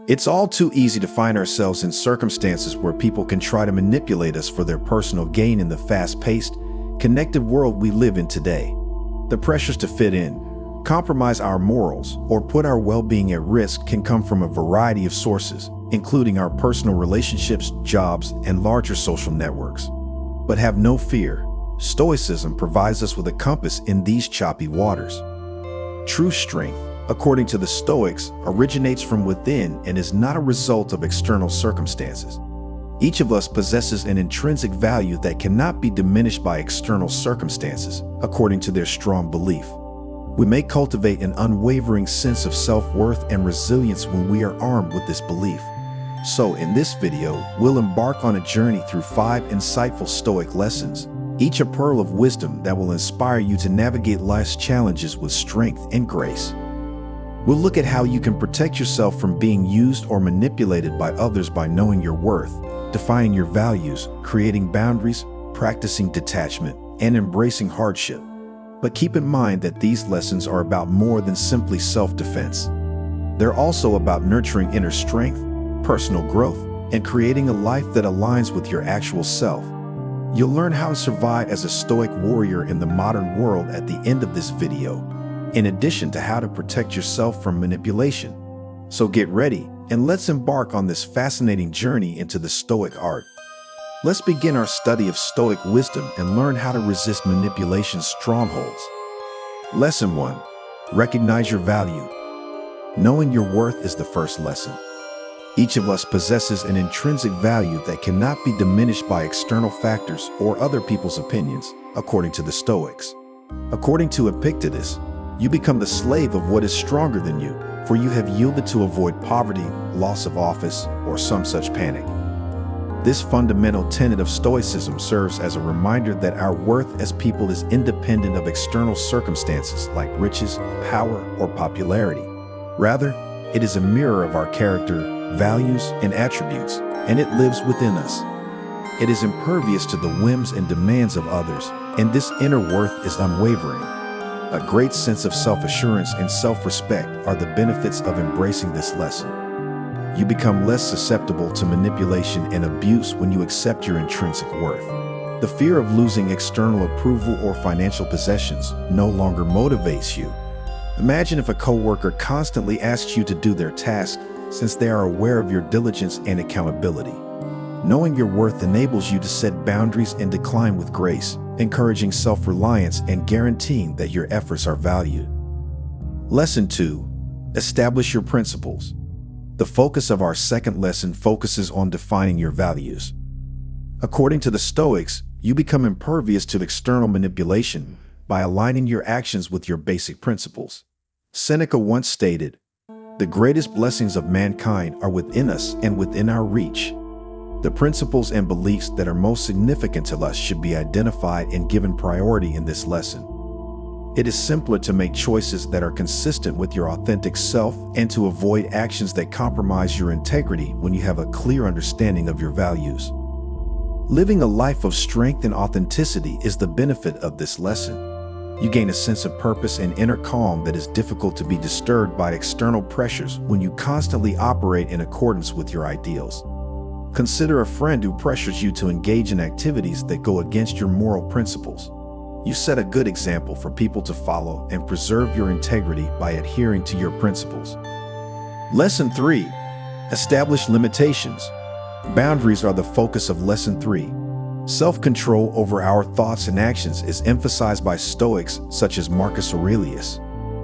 It's all too easy to find ourselves in circumstances where people can try to manipulate us for their personal gain in the fast-paced, connected world we live in today. The pressures to fit in, compromise our morals, or put our well-being at risk can come from a variety of sources, including our personal relationships, jobs, and larger social networks. But have no fear. Stoicism provides us with a compass in these choppy waters. True strength, according to the Stoics, originates from within and is not a result of external circumstances. Each of us possesses an intrinsic value that cannot be diminished by external circumstances, according to their strong belief. We may cultivate an unwavering sense of self-worth and resilience when we are armed with this belief. So, in this video, we'll embark on a journey through 5 insightful Stoic lessons, each a pearl of wisdom that will inspire you to navigate life's challenges with strength and grace. We'll look at how you can protect yourself from being used or manipulated by others by knowing your worth, defining your values, creating boundaries, practicing detachment, and embracing hardship. But keep in mind that these lessons are about more than simply self-defense. They're also about nurturing inner strength, personal growth, and creating a life that aligns with your actual self. You'll learn how to survive as a Stoic warrior in the modern world at the end of this video, in addition to how to protect yourself from manipulation. So get ready, and let's embark on this fascinating journey into the Stoic art. Let's begin our study of Stoic wisdom and learn how to resist manipulation's strongholds. Lesson 1. Recognize your value. Knowing your worth is the first lesson. Each of us possesses an intrinsic value that cannot be diminished by external factors or other people's opinions, according to the Stoics. According to Epictetus, you become the slave of what is stronger than you, for you have yielded to avoid poverty, loss of office, or some such panic. This fundamental tenet of Stoicism serves as a reminder that our worth as people is independent of external circumstances like riches, power, or popularity. Rather, it is a mirror of our character, values, and attributes, and it lives within us. It is impervious to the whims and demands of others, and this inner worth is unwavering. A great sense of self-assurance and self-respect are the benefits of embracing this lesson. You become less susceptible to manipulation and abuse when you accept your intrinsic worth. The fear of losing external approval or financial possessions no longer motivates you. Imagine if a coworker constantly asks you to do their task since they are aware of your diligence and accountability. Knowing your worth enables you to set boundaries and decline with grace, encouraging self-reliance and guaranteeing that your efforts are valued. Lesson 2. Establish your principles. The focus of our second lesson focuses on defining your values. According to the Stoics, you become impervious to external manipulation by aligning your actions with your basic principles. Seneca once stated, "The greatest blessings of mankind are within us and within our reach." The principles and beliefs that are most significant to us should be identified and given priority in this lesson. It is simpler to make choices that are consistent with your authentic self and to avoid actions that compromise your integrity when you have a clear understanding of your values. Living a life of strength and authenticity is the benefit of this lesson. You gain a sense of purpose and inner calm that is difficult to be disturbed by external pressures when you constantly operate in accordance with your ideals. Consider a friend who pressures you to engage in activities that go against your moral principles. You set a good example for people to follow and preserve your integrity by adhering to your principles. Lesson 3. Establish limitations. Boundaries are the focus of Lesson 3. Self-control over our thoughts and actions is emphasized by Stoics such as Marcus Aurelius.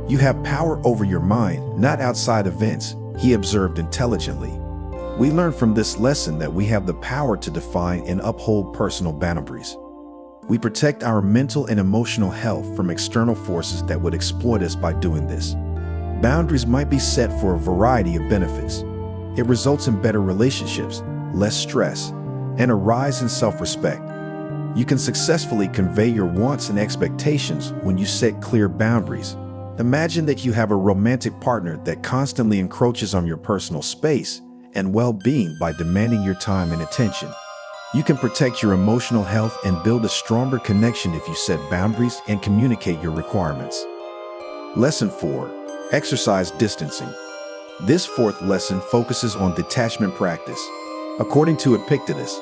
You have power over your mind, not outside events, he observed intelligently. We learn from this lesson that we have the power to define and uphold personal boundaries. We protect our mental and emotional health from external forces that would exploit us by doing this. Boundaries might be set for a variety of benefits. It results in better relationships, less stress, and a rise in self-respect. You can successfully convey your wants and expectations when you set clear boundaries. Imagine that you have a romantic partner that constantly encroaches on your personal space and well-being by demanding your time and attention. You can protect your emotional health and build a stronger connection if you set boundaries and communicate your requirements. Lesson 4. Exercise distancing. This fourth lesson focuses on detachment practice. According to Epictetus,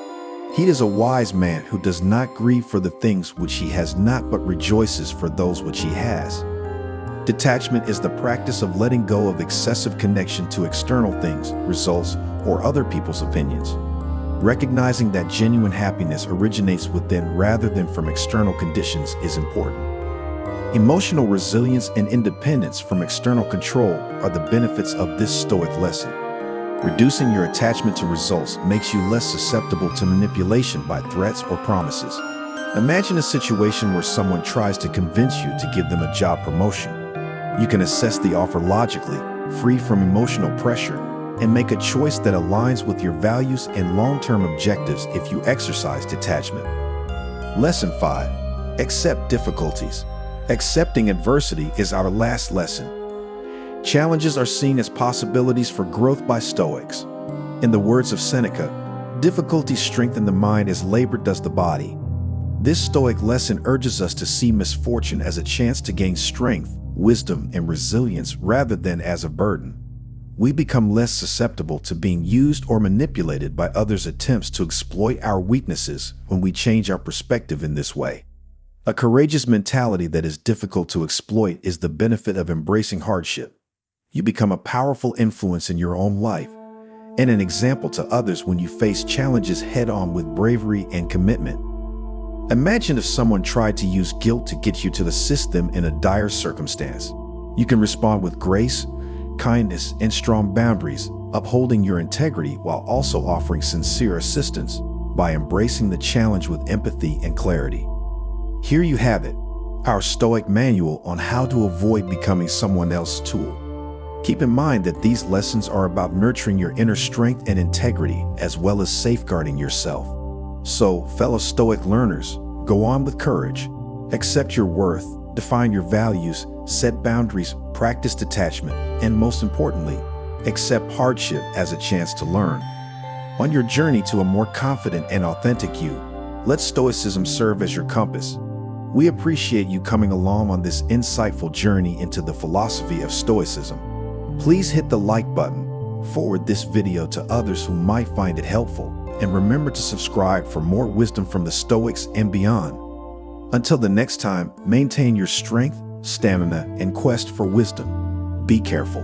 he is a wise man who does not grieve for the things which he has not but rejoices for those which he has. Detachment is the practice of letting go of excessive connection to external things, results, or other people's opinions. Recognizing that genuine happiness originates within rather than from external conditions is important. Emotional resilience and independence from external control are the benefits of this Stoic lesson. Reducing your attachment to results makes you less susceptible to manipulation by threats or promises. Imagine a situation where someone tries to convince you to give them a job promotion. You can assess the offer logically, free from emotional pressure, and make a choice that aligns with your values and long-term objectives if you exercise detachment. Lesson 5. Accept difficulties. Accepting adversity is our last lesson. Challenges are seen as possibilities for growth by Stoics. In the words of Seneca, difficulties strengthen the mind as labor does the body. This Stoic lesson urges us to see misfortune as a chance to gain strength, wisdom, and resilience rather than as a burden. We become less susceptible to being used or manipulated by others' attempts to exploit our weaknesses when we change our perspective in this way. A courageous mentality that is difficult to exploit is the benefit of embracing hardship. You become a powerful influence in your own life and an example to others when you face challenges head-on with bravery and commitment. Imagine if someone tried to use guilt to get you to assist them in a dire circumstance. You can respond with grace, kindness, and strong boundaries, upholding your integrity while also offering sincere assistance by embracing the challenge with empathy and clarity. Here you have it, our Stoic manual on how to avoid becoming someone else's tool. Keep in mind that these lessons are about nurturing your inner strength and integrity as well as safeguarding yourself. So, fellow Stoic learners, go on with courage. Accept your worth, define your values, set boundaries, practice detachment, and most importantly, accept hardship as a chance to learn. On your journey to a more confident and authentic you, let Stoicism serve as your compass. We appreciate you coming along on this insightful journey into the philosophy of Stoicism. Please hit the like button, forward this video to others who might find it helpful, and remember to subscribe for more wisdom from the Stoics and beyond. Until the next time, maintain your strength, stamina, and quest for wisdom. Be careful.